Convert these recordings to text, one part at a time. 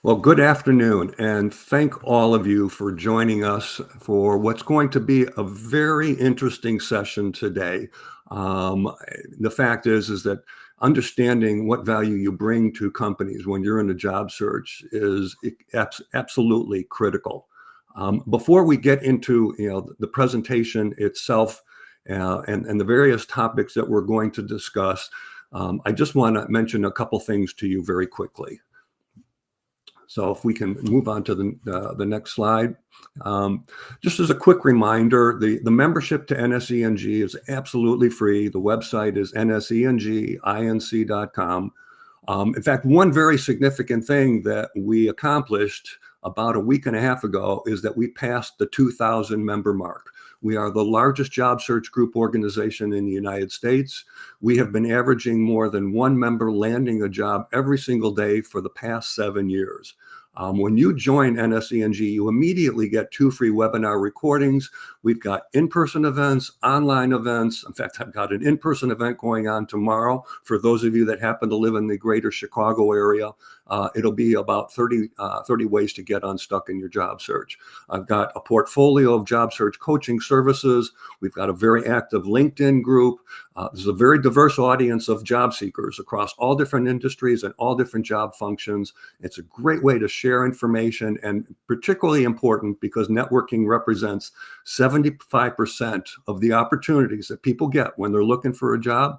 Well, good afternoon, and thank all of you for joining us for what's going to be a very interesting session today. Um, the fact is that understanding what value you bring to companies when you're in a job search is absolutely critical. Before we get into the presentation itself and the various topics that we're going to discuss, I just want to mention a couple things to you very quickly. So if we can move on to the next slide. Just as a quick reminder, the membership to nseng is absolutely free. The website is nseng.inc.com. In fact, one very significant thing that we accomplished about a week and a half ago is that we passed the 2,000 member mark. We are the largest job search group organization in the United States. We have been averaging more than one member landing a job every single day for the past 7 years. When you join NSENG, you immediately get 2 free webinar recordings. We've got in-person events, online events. In fact, I've got an in-person event going on tomorrow for those of you that happen to live in the greater Chicago area. It'll be about 30 ways to get unstuck in your job search. I've got a portfolio of job search coaching services. We've got a very active LinkedIn group. There's a very diverse audience of job seekers across all different industries and all different job functions. It's a great way to share information, and particularly important because networking represents 75% of the opportunities that people get when they're looking for a job.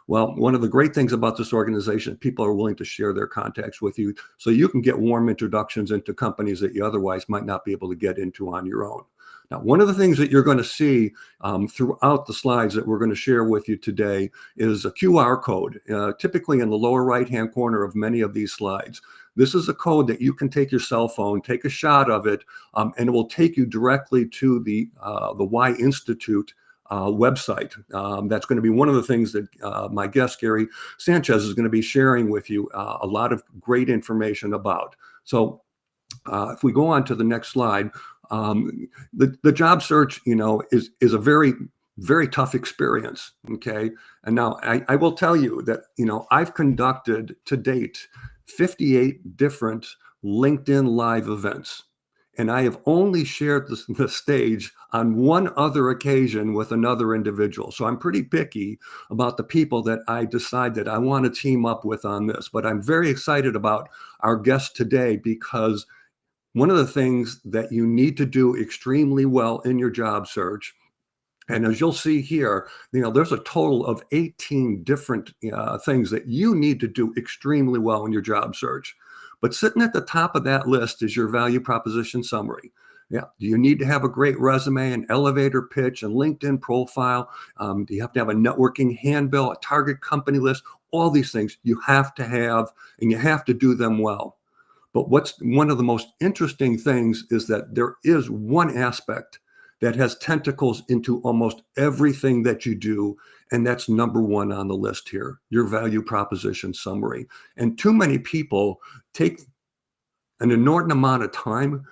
Well, one of the great things about this organization, people are willing to share their contacts with you so you can get warm introductions into companies that you otherwise might not be able to get into on your own. Now, one of the things that you're going to see throughout the slides that we're going to share with you today is a QR code, typically in the lower right-hand corner of many of these slides. This is a code that you can take your cell phone, take a shot of it, and it will take you directly to the Y Institute website. That's going to be one of the things that my guest, Gary Sanchez, is going to be sharing with you a lot of great information about. So if we go on to the next slide, the job search, is a very, very tough experience. Okay. And now I will tell you that, I've conducted to date 58 different LinkedIn live events. And I have only shared the stage on one other occasion with another individual. So I'm pretty picky about the people that I decide that I want to team up with on this. But I'm very excited about our guest today because one of the things that you need to do extremely well in your job search, and as you'll see here, there's a total of 18 different things that you need to do extremely well in your job search. But sitting at the top of that list is your value proposition summary. Yeah. Do you need to have a great resume, an elevator pitch, a LinkedIn profile? Do you have to have a networking handbill, a target company list? All these things you have to have, and you have to do them well. But what's one of the most interesting things is that there is one aspect that has tentacles into almost everything that you do. And that's number one on the list here, your value proposition summary. And too many people take an inordinate amount of time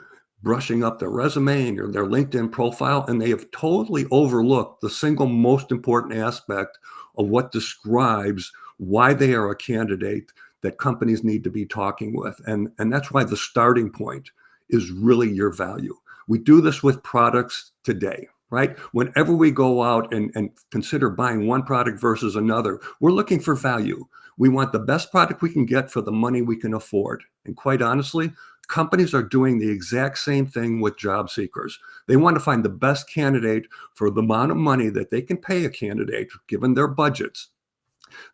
brushing up their resume and their LinkedIn profile, and they have totally overlooked the single most important aspect of what describes why they are a candidate that companies need to be talking with. And that's why the starting point is really your value. We do this with products today, right? Whenever we go out and consider buying one product versus another, we're looking for value. We want the best product we can get for the money we can afford. And quite honestly, companies are doing the exact same thing with job seekers. They want to find the best candidate for the amount of money that they can pay a candidate given their budgets.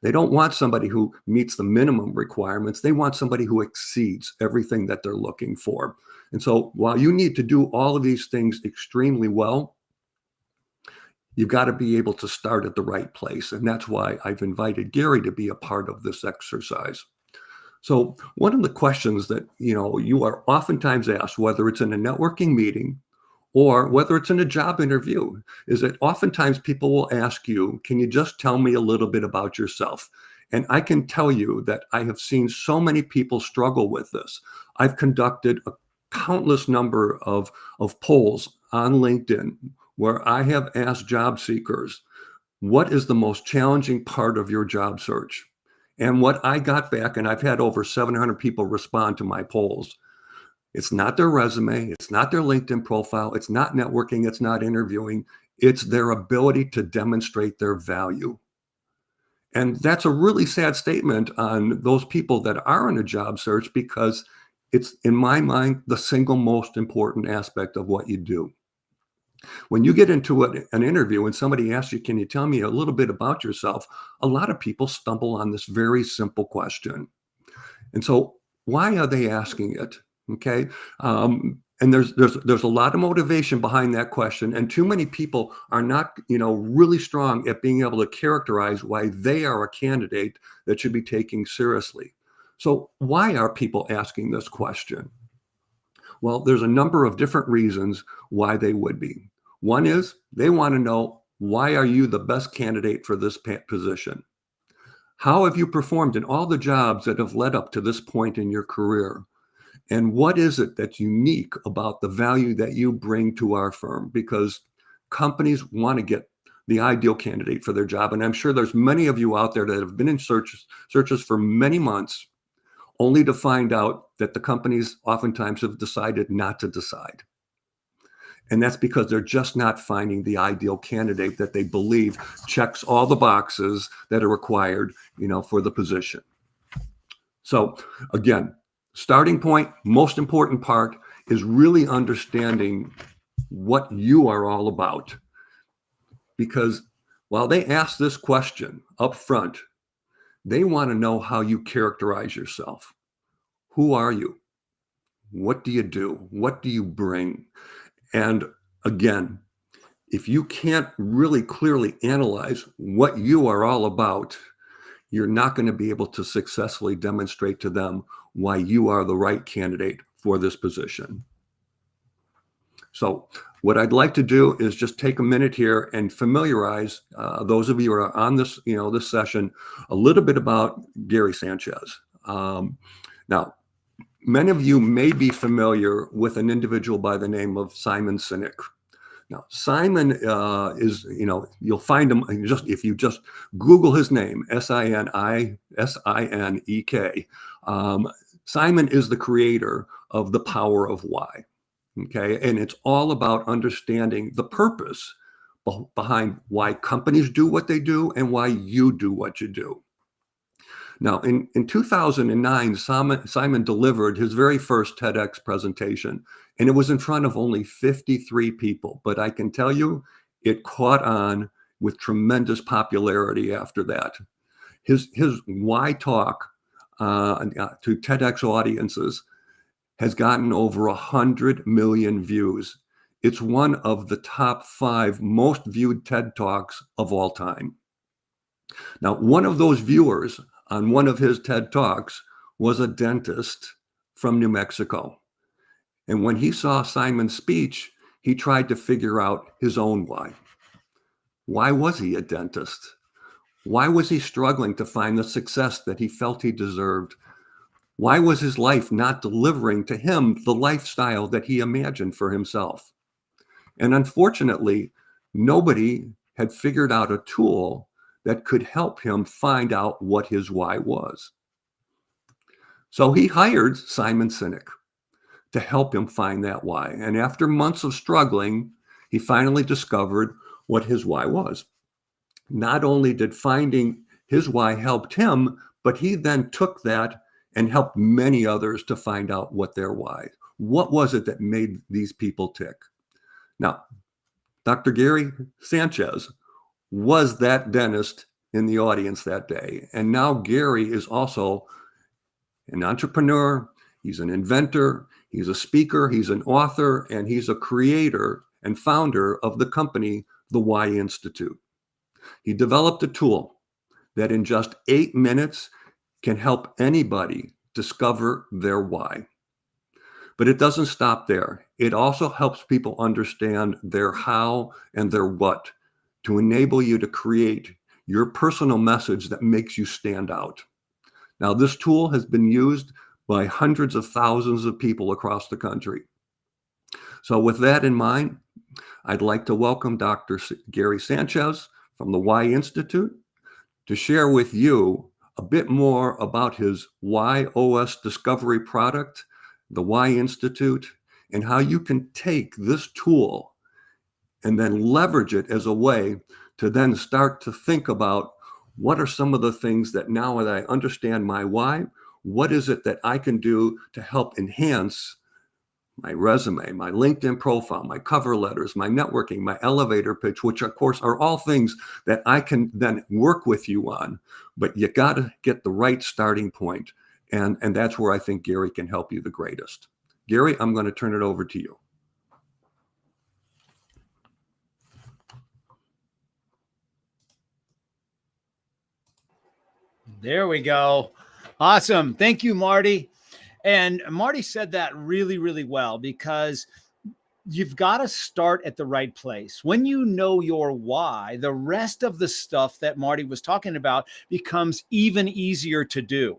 They don't want somebody who meets the minimum requirements. They want somebody who exceeds everything that they're looking for. And so while you need to do all of these things extremely well, you've got to be able to start at the right place. And that's why I've invited Gary to be a part of this exercise. So one of the questions that you are oftentimes asked, whether it's in a networking meeting or whether it's in a job interview, is that oftentimes people will ask you, can you just tell me a little bit about yourself? And I can tell you that I have seen so many people struggle with this. I've conducted a countless number of polls on LinkedIn where I have asked job seekers, what is the most challenging part of your job search? And what I got back, and I've had over 700 people respond to my polls, it's not their resume, it's not their LinkedIn profile, it's not networking, it's not interviewing, it's their ability to demonstrate their value. And that's a really sad statement on those people that are in a job search, because it's, in my mind, the single most important aspect of what you do. When you get into an interview and somebody asks you, can you tell me a little bit about yourself? A lot of people stumble on this very simple question. And so why are they asking it? Okay. And there's a lot of motivation behind that question. And too many people are not, really strong at being able to characterize why they are a candidate that should be taken seriously. So why are people asking this question? Well, there's a number of different reasons why they would be. One is they want to know, why are you the best candidate for this position? How have you performed in all the jobs that have led up to this point in your career? And what is it that's unique about the value that you bring to our firm? Because companies want to get the ideal candidate for their job. And I'm sure there's many of you out there that have been in searches for many months, only to find out that the companies oftentimes have decided not to decide. And that's because they're just not finding the ideal candidate that they believe checks all the boxes that are required, for the position. So again, starting point, most important part, is really understanding what you are all about. Because while they ask this question up front, they want to know how you characterize yourself. Who are you? What do you do? What do you bring? And again, if you can't really clearly analyze what you are all about, you're not going to be able to successfully demonstrate to them why you are the right candidate for this position. So what I'd like to do is just take a minute here and familiarize those of you who are on this, this session, a little bit about Gary Sanchez. Now, many of you may be familiar with an individual by the name of 𝗁𝗂. Now, Simon is, you'll find him if you just Google his name, 𝘁𝗂𝘁. Simon is the creator of The Power of Why. Okay, and it's all about understanding the purpose behind why companies do what they do and why you do what you do. Now, in 2009, Simon delivered his very first TEDx presentation, and it was in front of only 53 people. But I can tell you, it caught on with tremendous popularity after that. His why talk to TEDx audiences has gotten over 100 million views. It's one of the top 5 most viewed TED Talks of all time. Now, one of those viewers on one of his TED Talks was a dentist from New Mexico. And when he saw Simon's speech, he tried to figure out his own why. Why was he a dentist? Why was he struggling to find the success that he felt he deserved? Why was his life not delivering to him the lifestyle that he imagined for himself? And unfortunately, nobody had figured out a tool that could help him find out what his why was. So he hired 𝗁𝗂 to help him find that why. And after months of struggling, he finally discovered what his why was. Not only did finding his why helped him, but he then took that and helped many others to find out what their why. What was it that made these people tick? Now, Dr. Gary Sanchez was that dentist in the audience that day. And now Gary is also an entrepreneur, he's an inventor, he's a speaker, he's an author, and he's a creator and founder of the company, the Why Institute. He developed a tool that in just 8 minutes can help anybody discover their why. But it doesn't stop there. It also helps people understand their how and their what to enable you to create your personal message that makes you stand out. Now, this tool has been used by hundreds of thousands of people across the country. So with that in mind, I'd like to welcome Dr. Gary Sanchez from the Why Institute to share with you a bit more about his 𝗁 discovery product, the 𝗁 Institute, and how you can take this tool and then leverage it as a way to then start to think about what are some of the things that now that I understand my why, what is it that I can do to help enhance my resume, my LinkedIn profile, my cover letters, my networking, my elevator pitch, which of course are all things that I can then work with you on, but you got to get the right starting point. And that's where I think Gary can help you the greatest. Gary, I'm going to turn it over to you. There we go. Awesome. Thank you, Marty. And Marty said that really, really well, because you've got to start at the right place. When you know your why, the rest of the stuff that Marty was talking about becomes even easier to do.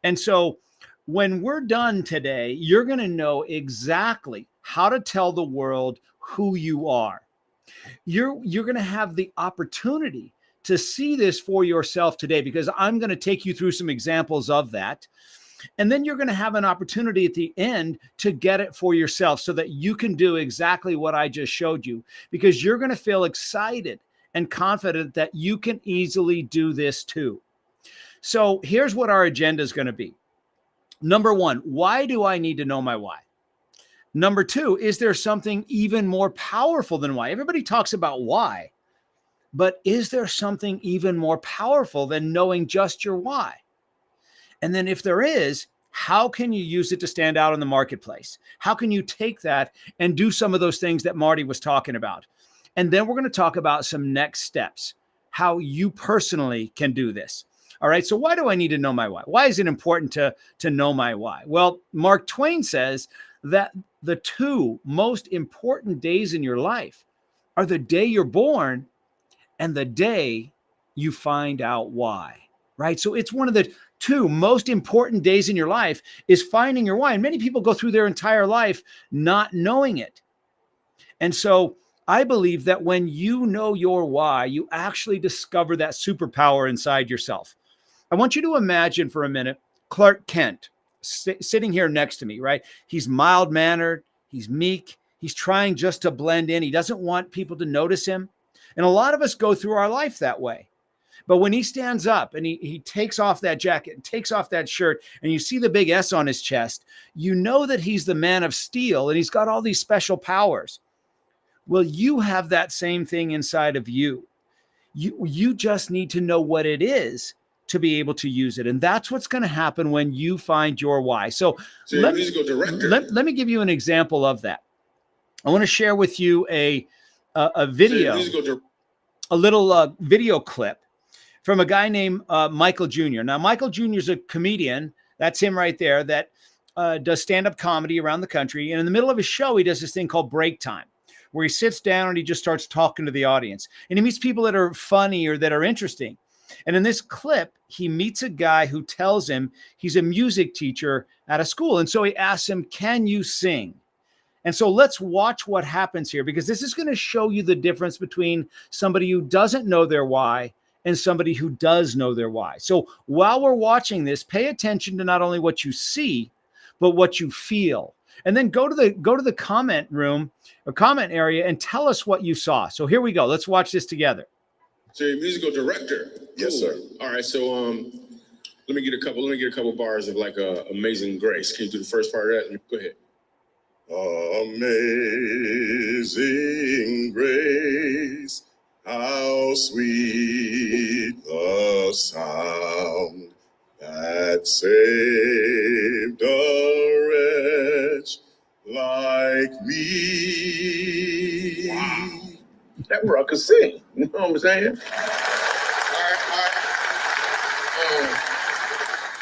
And so when we're done today, you're going to know exactly how to tell the world who you are. You're going to have the opportunity to see this for yourself today, because I'm going to take you through some examples of that. And then you're going to have an opportunity at the end to get it for yourself so that you can do exactly what I just showed you, because you're going to feel excited and confident that you can easily do this too. So here's what our agenda is going to be. Number one, why do I need to know my why? Number two, is there something even more powerful than why? Everybody talks about why, but is there something even more powerful than knowing just your why? And then if there is, how can you use it to stand out in the marketplace? How can you take that and do some of those things that Marty was talking about? And then we're going to talk about some next steps, how you personally can do this. All right. So why do I need to know my why? Why is it important to know my why? Well, Mark Twain says that the two most important days in your life are the day you're born and the day you find out why, right? So it's one of the two most important days in your life is finding your why. And many people go through their entire life not knowing it. And so I believe that when you know your why, you actually discover that superpower inside yourself. I want you to imagine for a minute Clark Kent sitting here next to me, right? He's mild-mannered, he's meek, he's trying just to blend in. He doesn't want people to notice him. And a lot of us go through our life that way. But when he stands up and he takes off that jacket and takes off that shirt and you see the big S on his chest, you know that he's the man of steel and he's got all these special powers. Well, you have that same thing inside of you. You just need to know what it is to be able to use it. And that's what's going to happen when you find your why. So let me give you an example of that. I want to share with you a video, a little video clip from a guy named Michael Jr. Now, Michael Jr. is a comedian. That's him right there that does stand-up comedy around the country. And in the middle of his show, he does this thing called break time, where he sits down and he just starts talking to the audience. And he meets people that are funny or that are interesting. And in this clip, he meets a guy who tells him he's a music teacher at a school. And so he asks him, "Can you sing?" And so let's watch what happens here, because this is going to show you the difference between somebody who doesn't know their why and somebody who does know their why. So while we're watching this, pay attention to not only what you see, but what you feel. And then go to the comment room or comment area and tell us what you saw. So here we go. Let's watch this together. So you're a musical director. Yes, sir. All right. So let me get a couple bars of like Amazing Grace. Can you do the first part of that? Go ahead. Amazing grace, how sweet the sound that saved a wretch like me. Wow. That where I could sing. You know what I'm saying? All right.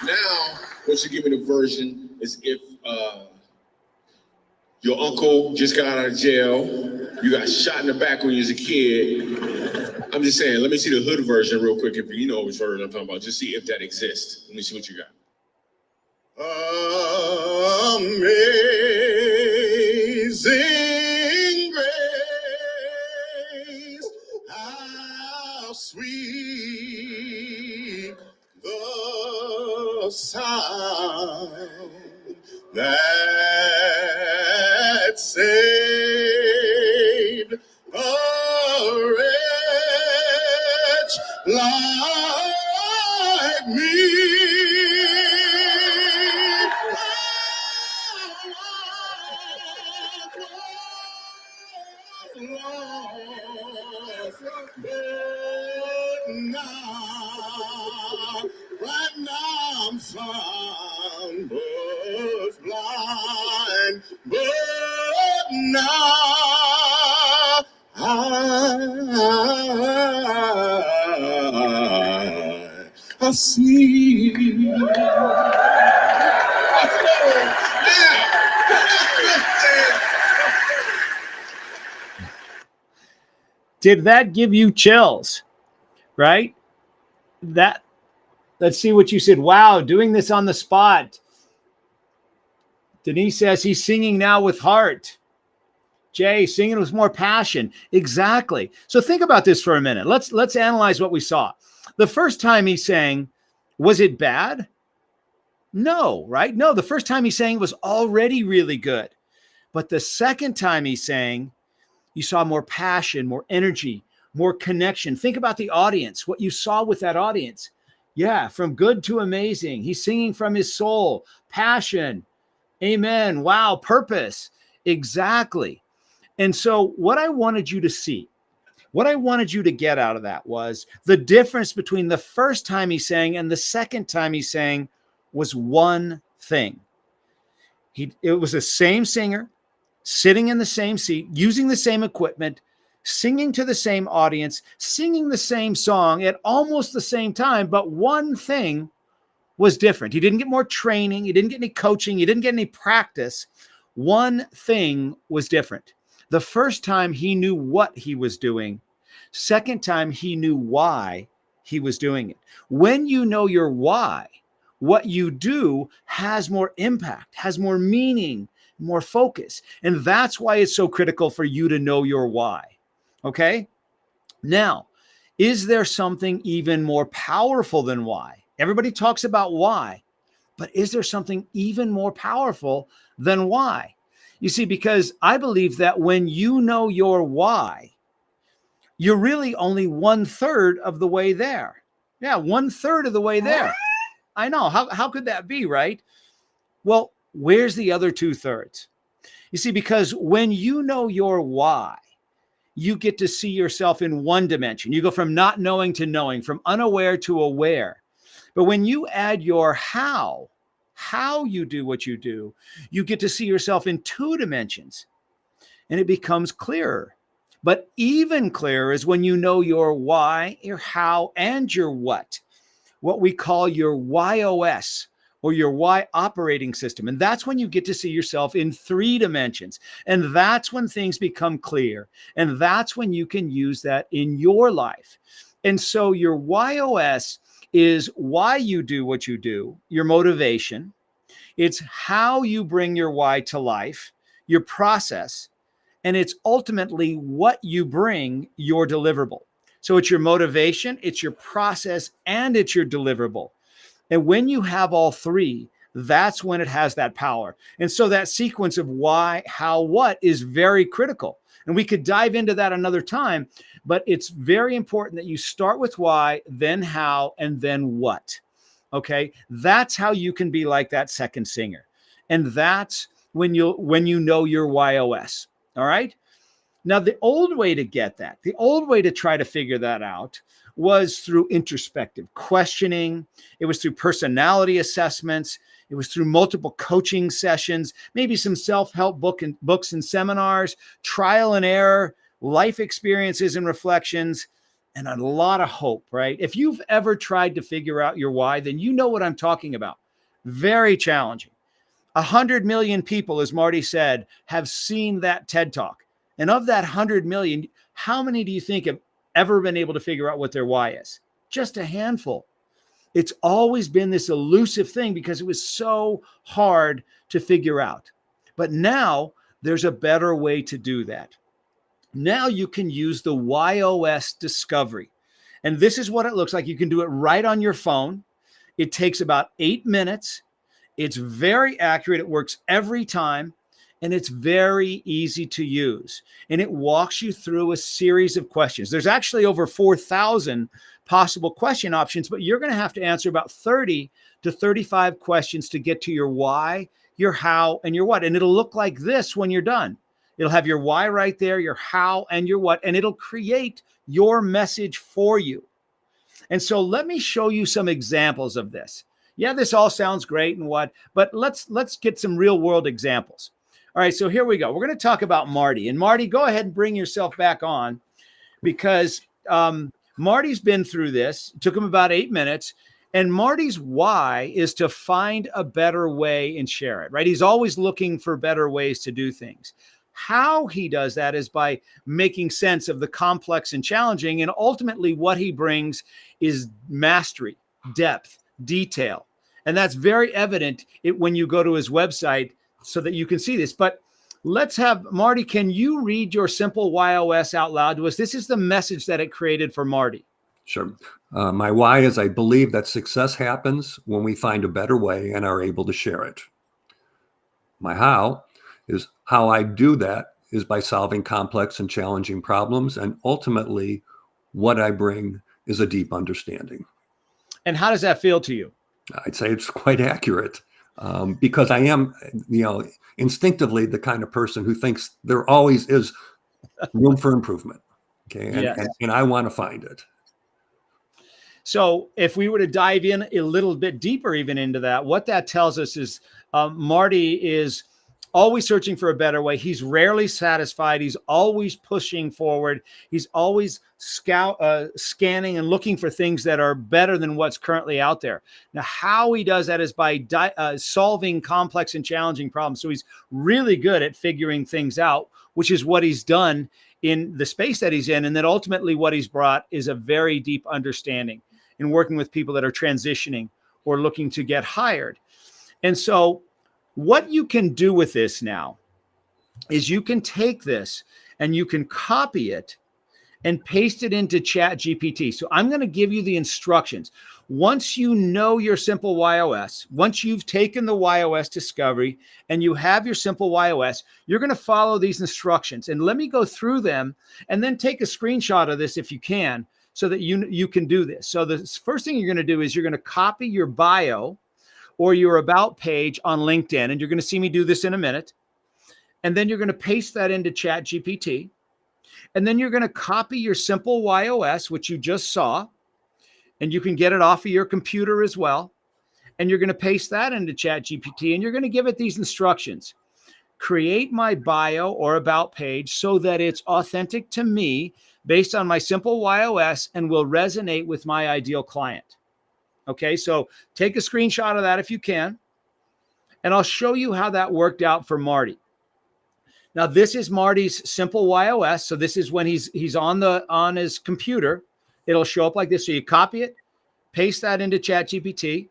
Now, what you give me the version is if your uncle just got out of jail, you got shot in the back when you was a kid. I'm just saying, let me see the hood version real quick, if you know which version I'm talking about. Just see if that exists. Let me see what you got. Amazing grace, how sweet the lost, but now, right now I'm found, was blind, but now I see. Did that give you chills? Right? That, let's see what you said. Wow, doing this on the spot. Denise says he's singing now with heart. Jay, singing with more passion. Exactly. So think about this for a minute. Let's analyze what we saw. The first time he sang, was it bad? No, right? No, the first time he sang was already really good. But the second time he sang, you saw more passion, more energy, more connection. Think about the audience, what you saw with that audience. Yeah, from good to amazing. He's singing from his soul, passion. Amen. Wow, purpose. Exactly. And so what I wanted you to see, what I wanted you to get out of that was the difference between the first time he sang and the second time he sang was one thing. It was the same singer, sitting in the same seat, using the same equipment, singing to the same audience, singing the same song at almost the same time, but one thing was different. He didn't get more training. He didn't get any coaching. He didn't get any practice. One thing was different. The first time he knew what he was doing. Second time he knew why he was doing it. When you know your why, what you do has more impact, has more meaning, more focus. And that's why it's so critical for you to know your why. Okay? Now, is there something even more powerful than why? Everybody talks about why, but is there something even more powerful than why? You see, because I believe that when you know your why, you're really only 1/3 of the way there. Yeah, 1/3 of the way there. I know. How could that be, right? Well, where's the other 2/3? You see, because when you know your why, you get to see yourself in one dimension. You go from not knowing to knowing, from unaware to aware. But when you add your how you do what you do, you get to see yourself in 2 dimensions, and it becomes clearer. But even clearer is when you know your why, your how, and your what we call your YOS, or your Y operating system. And that's when you get to see yourself in 3 dimensions. And that's when things become clear. And that's when you can use that in your life. And so your YOS is why you do what you do, your motivation. It's how you bring your why to life, your process, and it's ultimately what you bring, your deliverable. So it's your motivation, it's your process, and it's your deliverable. And when you have all 3, that's when it has that power. And so that sequence of why, how, what is very critical. And we could dive into that another time, but it's very important that you start with why, then how, and then what. Okay? That's how you can be like that second singer. And that's when you know your YOS. All right? Now, the old way to get that, the old way to try to figure that out was through introspective questioning. It was through personality assessments. It was through multiple coaching sessions, maybe some self-help books and seminars, trial and error, life experiences and reflections, and a lot of hope, right? If you've ever tried to figure out your why, then you know what I'm talking about. Very challenging. 100 million people, as Marty said, have seen that TED Talk. And of that 100 million, how many do you think have ever been able to figure out what their why is? Just a handful. It's always been this elusive thing because it was so hard to figure out. But now there's a better way to do that. Now you can use the YOS discovery. And this is what it looks like. You can do it right on your phone. It takes about 8 minutes. It's very accurate. It works every time. And it's very easy to use. And it walks you through a series of questions. There's actually over 4,000 possible question options, but you're going to have to answer about 30 to 35 questions to get to your why, your how, and your what. And it'll look like this when you're done. It'll have your why right there, your how and your what, and it'll create your message for you. And so let me show you some examples of this. Yeah, this all sounds great and what, but let's get some real world examples. All right, so here we go. We're going to talk about Marty. And Marty, go ahead and bring yourself back on, because Marty's been through this. It took him about 8 minutes. And Marty's why is to find a better way and share it, right? He's always looking for better ways to do things. How he does that is by making sense of the complex and challenging. And ultimately what he brings is mastery, depth, detail. And that's very evident when you go to his website so that you can see this. But let's have Marty, can you read your simple YOS out loud to us? This is the message that it created for Marty. Sure. My why is I believe that success happens when we find a better way and are able to share it. My how is how I do that is by solving complex and challenging problems. And ultimately, what I bring is a deep understanding. And how does that feel to you? I'd say it's quite accurate, because I am, instinctively the kind of person who thinks there always is room for improvement. Okay. And, Yes. and I want to find it. So if we were to dive in a little bit deeper even into that, what that tells us is Marty is always searching for a better way. He's rarely satisfied. He's always pushing forward. He's always scanning and looking for things that are better than what's currently out there. Now, how he does that is by solving complex and challenging problems. So he's really good at figuring things out, which is what he's done in the space that he's in. And then ultimately what he's brought is a very deep understanding in working with people that are transitioning or looking to get hired. And so what you can do with this now is you can take this and you can copy it and paste it into ChatGPT. So I'm going to give you the instructions. Once you know your simple YOS, once you've taken the YOS discovery and you have your simple YOS, you're going to follow these instructions. And let me go through them and then take a screenshot of this if you can, so that you can do this. So the first thing you're going to do is you're going to copy your bio or your about page on LinkedIn. And you're going to see me do this in a minute. And then you're going to paste that into ChatGPT. And then you're going to copy your simple YOS, which you just saw, and you can get it off of your computer as well. And you're going to paste that into ChatGPT, and you're going to give it these instructions. Create my bio or about page so that it's authentic to me based on my simple YOS and will resonate with my ideal client. Okay, so take a screenshot of that if you can, and I'll show you how that worked out for Marty. Now, this is Marty's simple YOS. So this is when he's on his computer. It'll show up like this. So you copy it, paste that into ChatGPT.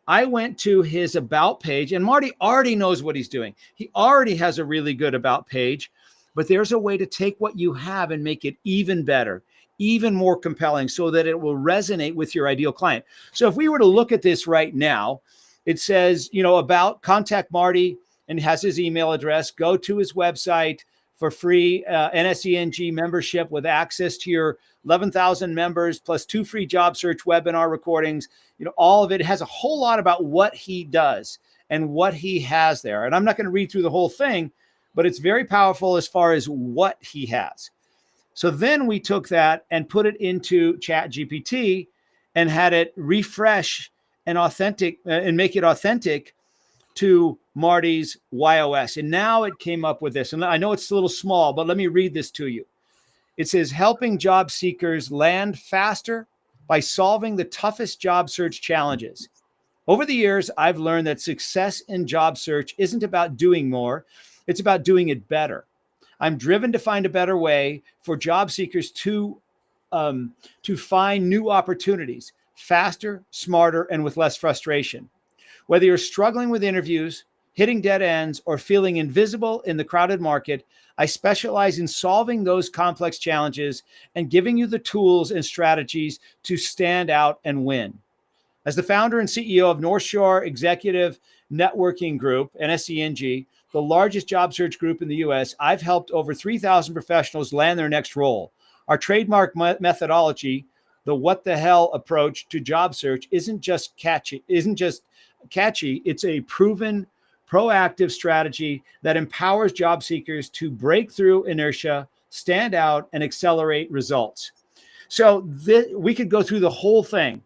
I went to his about page, and Marty already knows what he's doing. He already has a really good about page, but there's a way to take what you have and make it even better, even more compelling, so that it will resonate with your ideal client. So if we were to look at this right now, it says, about contact Marty, and has his email address. Go to his website for free 𝗪𝗔 membership with access to your 11,000 members plus 2 free job search webinar recordings. All of it has a whole lot about what he does and what he has there. And I'm not going to read through the whole thing, but it's very powerful as far as what he has. So then we took that and put it into ChatGPT and had it refresh and make it authentic to Marty's YOS. And now it came up with this. And I know it's a little small, but let me read this to you. It says, helping job seekers land faster by solving the toughest job search challenges. Over the years, I've learned that success in job search isn't about doing more. It's about doing it better. I'm driven to find a better way for job seekers to find new opportunities faster, smarter, and with less frustration. Whether you're struggling with interviews, hitting dead ends, or feeling invisible in the crowded market, I specialize in solving those complex challenges and giving you the tools and strategies to stand out and win. As the founder and CEO of North Shore Executive Networking Group, 𝗪𝗫, the largest job search group in the U.S., I've helped over 3,000 professionals land their next role. Our trademark methodology, the what the hell approach to job search, isn't just catchy. It's a proven proactive strategy that empowers job seekers to break through inertia, stand out, and accelerate results. So we could go through the whole thing,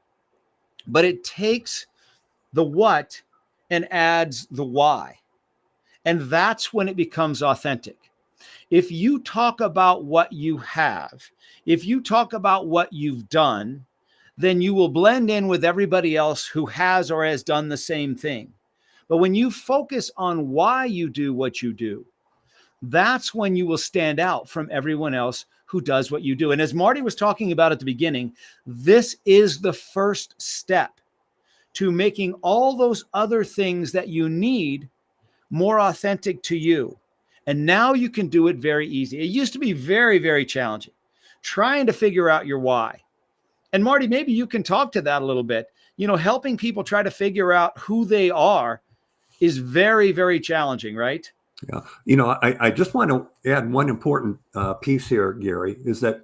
but it takes the what and adds the why. And that's when it becomes authentic. If you talk about what you have, if you talk about what you've done, then you will blend in with everybody else who has or has done the same thing. But when you focus on why you do what you do, that's when you will stand out from everyone else who does what you do. And as Marty was talking about at the beginning, this is the first step to making all those other things that you need more authentic to you. And now you can do it very easy. It used to be very, very challenging, trying to figure out your why. And Marty, maybe you can talk to that a little bit. You know, helping people try to figure out who they are is very, very challenging, right? Yeah. You know, I just want to add one important piece here, Gary, is that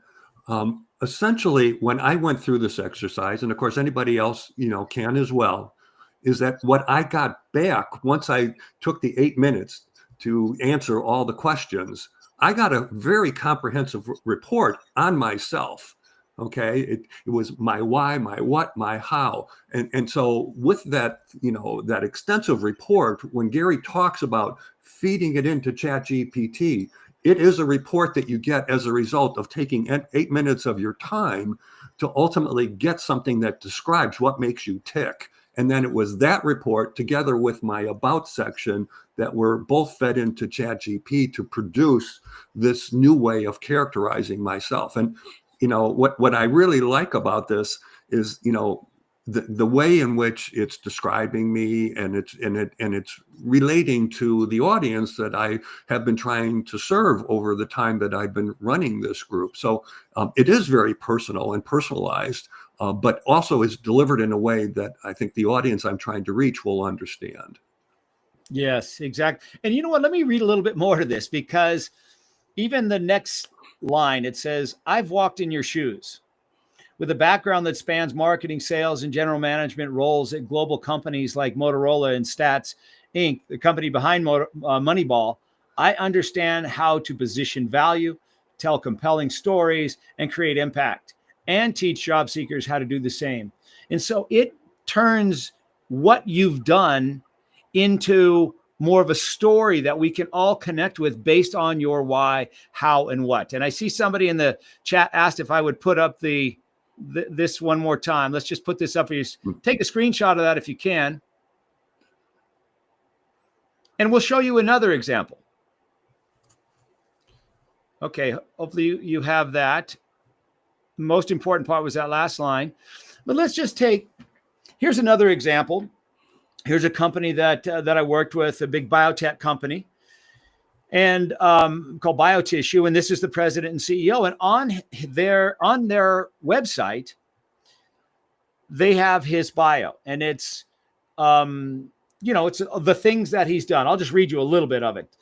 essentially when I went through this exercise, and of course anybody else, you know, can as well, is that what I got back once I took the 8 minutes to answer all the questions, I got a very comprehensive report on myself. Okay. It was my why, my what, my how. And so with that, you know, that extensive report, when Gary talks about feeding it into ChatGPT, it is a report that you get as a result of taking 8 minutes of your time to ultimately get something that describes what makes you tick. And then it was that report together with my about section that were both fed into ChatGPT to produce this new way of characterizing myself. And, you know, what I really like about this is, you know, the way in which it's describing me and it's relating to the audience that I have been trying to serve over the time that I've been running this group. So it is very personal and personalized, but also is delivered in a way that I think the audience I'm trying to reach will understand. Yes, exactly. And you know what? Let me read a little bit more to this, because even the next line, it says, "I've walked in your shoes." With a background that spans marketing, sales, and general management roles at global companies like Motorola and Stats Inc., the company behind Moneyball, I understand how to position value, tell compelling stories, and create impact, and teach job seekers how to do the same. And so it turns what you've done into more of a story that we can all connect with based on your why, how, and what. And I see somebody in the chat asked if I would put up this one more time. Let's just put this up for you. Take a screenshot of that if you can. And we'll show you another example. Okay, hopefully you have that. The most important part was that last line. But let's just here's another example. Here's a company that I worked with, a big biotech company, and called BioTissue, and this is the president and CEO. And on their website, they have his bio, and it's it's the things that he's done. I'll just read you a little bit of it.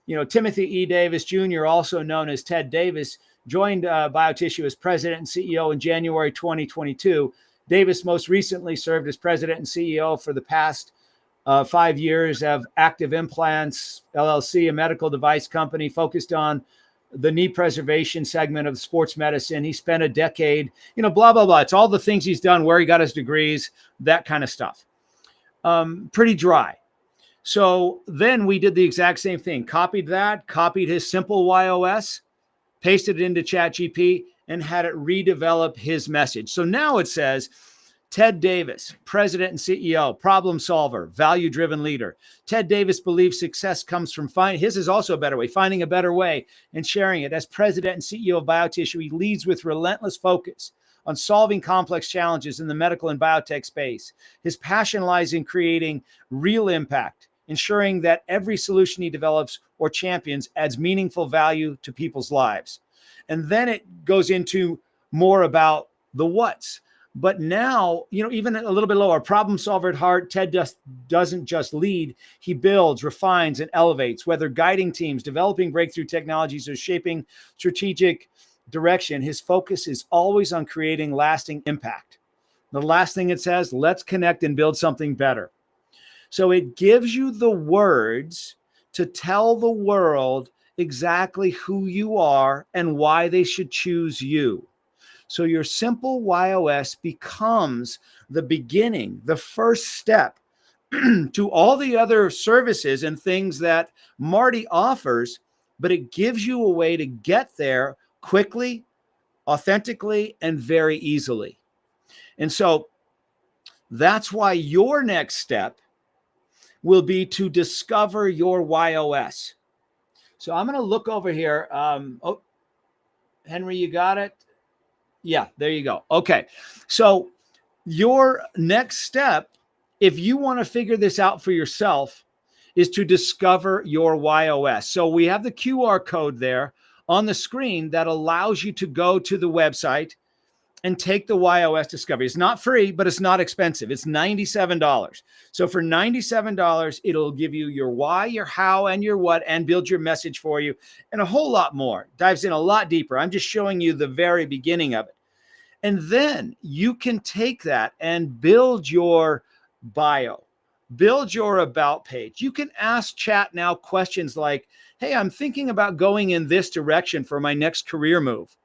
You know, Timothy E. Davis Jr., also known as Ted Davis, joined BioTissue as president and CEO in January 2022. Davis most recently served as president and CEO for the past 5 years of Active Implants, llc, a medical device company focused on the knee preservation segment of sports medicine. He spent a decade, blah, blah, blah. It's all the things he's done, where he got his degrees, that kind of stuff. Pretty dry. So then we did the exact same thing. Copied his simple YOS, pasted it into ChatGPT, and had it redevelop his message. So now it says, Ted Davis, president and CEO, problem solver, value-driven leader. Ted Davis believes success comes from his is also a better way, finding a better way and sharing it. As president and CEO of BioTissue, he leads with relentless focus on solving complex challenges in the medical and biotech space. His passion lies in creating real impact, ensuring that every solution he develops or champions adds meaningful value to people's lives. And then it goes into more about the what's. But now, even a little bit lower, problem solver at heart, Ted doesn't just lead. He builds, refines, and elevates, whether guiding teams, developing breakthrough technologies, or shaping strategic direction. His focus is always on creating lasting impact. The last thing it says, let's connect and build something better. So it gives you the words to tell the world exactly who you are and why they should choose you. So your simple YOS becomes the beginning, the first step to all the other services and things that Marty offers, but it gives you a way to get there quickly, authentically, and very easily. And so that's why your next step will be to discover your YOS. So I'm going to look over here. Oh, Henry, you got it? Yeah, there you go. Okay. So your next step, if you want to figure this out for yourself, is to discover your YOS. So we have the QR code there on the screen that allows you to go to the website and take the YOS discovery. It's not free, but it's not expensive. It's $97. So for $97, it'll give you your why, your how, and your what, and build your message for you, and a whole lot more. Dives in a lot deeper. I'm just showing you the very beginning of it. And then you can take that and build your bio, build your about page. You can ask chat now questions like, hey, I'm thinking about going in this direction for my next career move.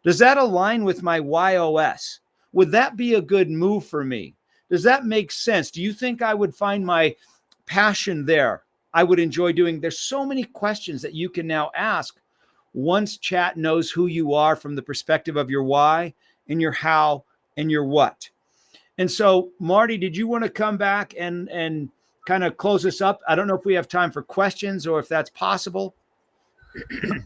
Does that align with my YOS? Would that be a good move for me? Does that make sense? Do you think I would find my passion there? I would enjoy doing. There's so many questions that you can now ask once chat knows who you are from the perspective of your why and your how and your what. And so, Marty, did you want to come back and kind of close this up? I don't know if we have time for questions or if that's possible.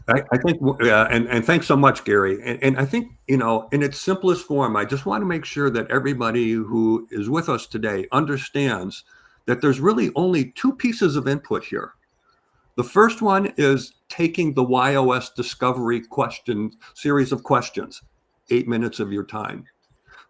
I think, and thanks so much, Gary. And I think, in its simplest form, I just want to make sure that everybody who is with us today understands that there's really only two pieces of input here. The first one is taking the YOS discovery series of questions, 8 minutes of your time.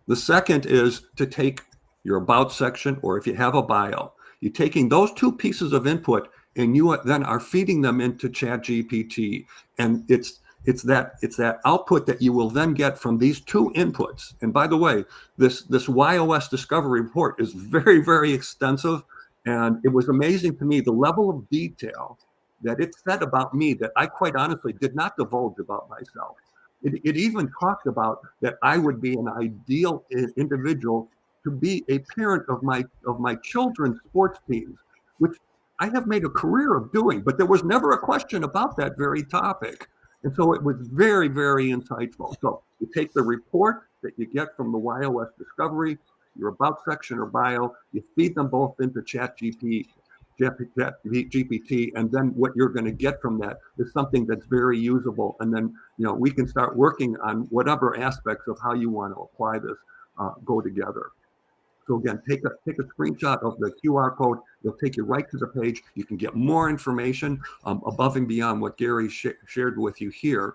The second is to take your about section, or if you have a bio, you're taking those two pieces of input and you then are feeding them into ChatGPT. And it's that output that you will then get from these two inputs. And by the way, this YOS discovery report is very, very extensive. And it was amazing to me, the level of detail that it said about me that I quite honestly did not divulge about myself. It even talked about that I would be an ideal individual to be a parent of my children's sports teams, which I have made a career of doing, but there was never a question about that very topic. And so it was very, very insightful. So you take the report that you get from the YOS discovery, your about section or bio, you feed them both into ChatGPT, and then what you're going to get from that is something that's very usable. And then, we can start working on whatever aspects of how you want to apply this go together. So again, take a screenshot of the QR code. It'll take you right to the page. You can get more information above and beyond what Gary shared with you here.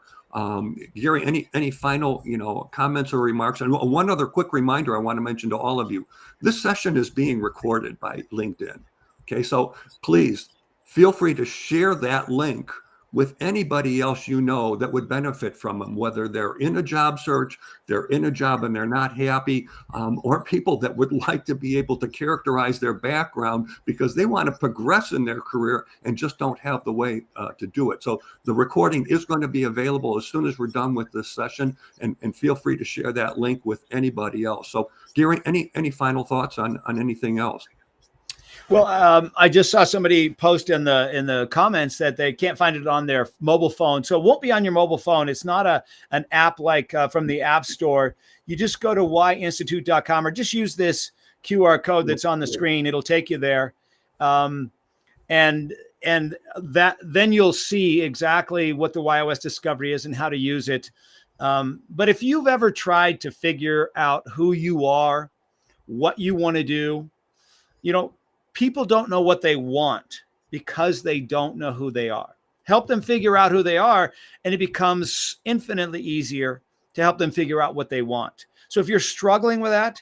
Gary, any final comments or remarks? And one other quick reminder I want to mention to all of you: this session is being recorded by LinkedIn. Okay, so please feel free to share that link with anybody else that would benefit from them, whether they're in a job search, they're in a job and they're not happy, or people that would like to be able to characterize their background because they want to progress in their career and just don't have the way to do it. So the recording is going to be available as soon as we're done with this session, and feel free to share that link with anybody else. So Gary, any final thoughts on anything else? Well, I just saw somebody post in the comments that they can't find it on their mobile phone. So it won't be on your mobile phone. It's not an app like from the App Store. You just go to 𝗀𝗈institute.com or just use this QR code that's on the screen. It'll take you there. And that then you'll see exactly what the YOS discovery is and how to use it. But if you've ever tried to figure out who you are, what you want to do, people don't know what they want because they don't know who they are. Help them figure out who they are, and it becomes infinitely easier to help them figure out what they want. So if you're struggling with that,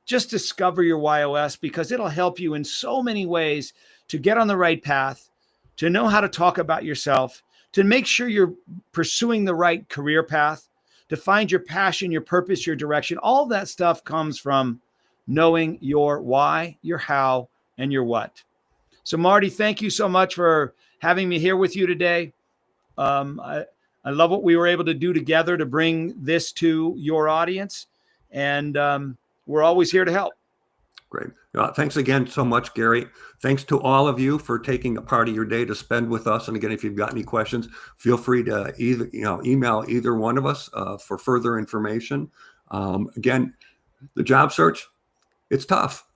just discover your YOS, because it'll help you in so many ways to get on the right path, to know how to talk about yourself, to make sure you're pursuing the right career path, to find your passion, your purpose, your direction. All that stuff comes from knowing your why, your how, and your what. So Marty, thank you so much for having me here with you today. I love what we were able to do together to bring this to your audience. And we're always here to help. Great. Thanks again so much, Gary. Thanks to all of you for taking a part of your day to spend with us. And again, if you've got any questions, feel free to email either one of us for further information. Again, the job search, it's tough.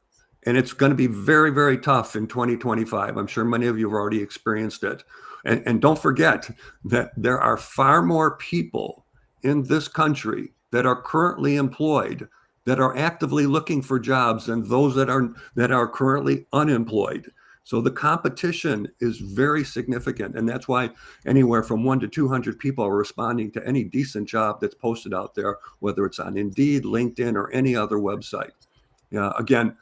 And it's going to be very, very tough in 2025. I'm sure many of you have already experienced it. And don't forget that there are far more people in this country that are currently employed, that are actively looking for jobs, than those that are currently unemployed. So the competition is very significant. And that's why anywhere from 1 to 200 people are responding to any decent job that's posted out there, whether it's on Indeed, LinkedIn, or any other website. Again,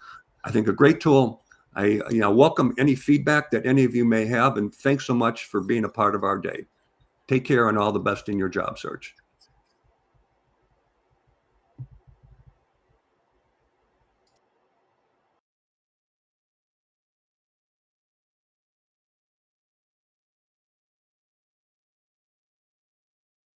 I think a great tool. I welcome any feedback that any of you may have, and thanks so much for being a part of our day. Take care and all the best in your job search.